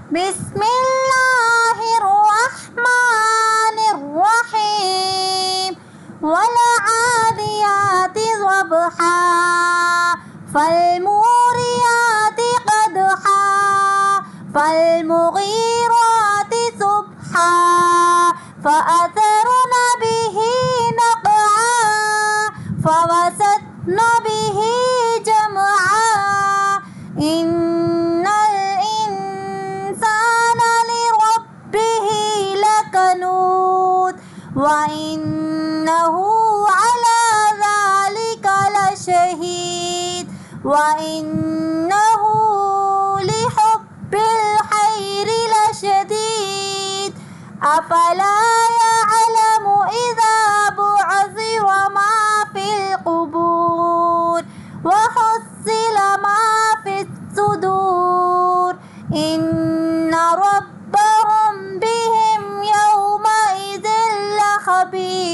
بسم الله الرحمن الرحيم والعاديات ضبحا فالموريات قدحا فالمغيرات صبحا فأثرن به نقعا فوسطن به جمعا إن الإنسان لربه لكنود وإنه على ذلك لشهيد وإنه لحب الخير لشديد أفلا يعلم إذا بعثر ما في القبور وحصل ما في الصدور إن ربهم بهم يومئذ لخبير